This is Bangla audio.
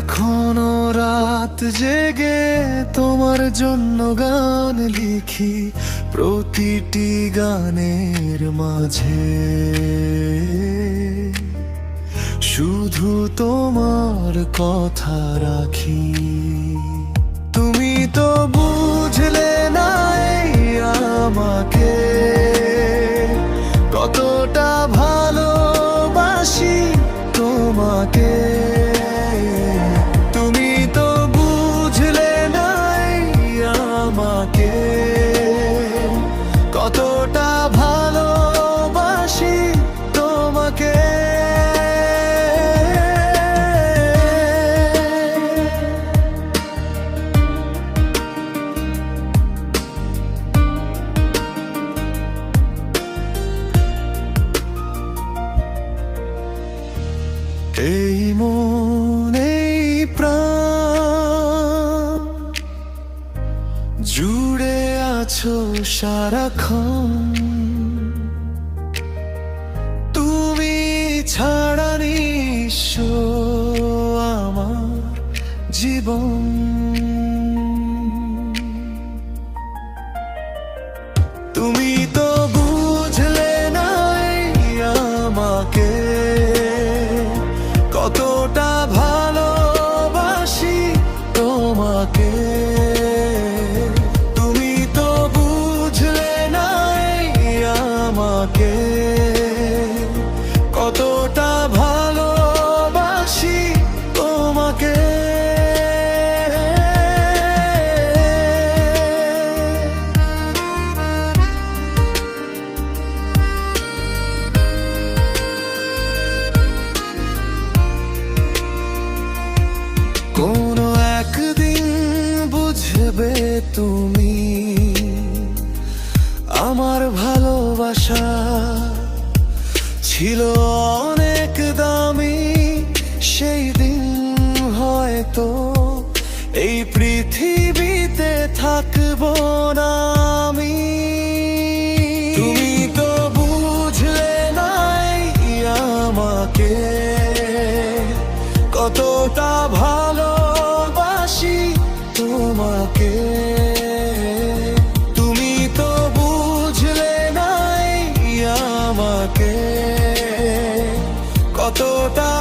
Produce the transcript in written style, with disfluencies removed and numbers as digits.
এখনো রাত জেগে তোমার জন্য গান লিখি, প্রতিটি গানের মাঝে শুধু তোমার কথা রাখি। তুমি তো বুঝলে না এই আমাকে, কতটা ভালোবাসি তোমাকে। তুমি তো বুঝলে না এই আমাকে, কতটা ভালোবাসি তোমাকে। এই মন এই প্রাণ জুড়ে আছো সারাক্ষণ, তুমি ছাড়া নিঃস্ব আমার জীবন। তুমি তো বুঝলে না এই আমাকে, কতটা ভালোবাসি তোমাকে। তুমি তো বুঝলে না এই আমাকে, কতটা ভালোবাসি তোমাকে। কোনো একদিন বুঝবে তুমি আমার ভালোবাসা ছিল অনেক দামি। সেই দিন হয়তো এই পৃথিবীতে থাকবো না আমি। তুমি তো বুঝলে না এই আমাকে, কতটা ভালোবাসি তোমাকে। তুমি তো বুঝলে না এই আমাকে, কতটা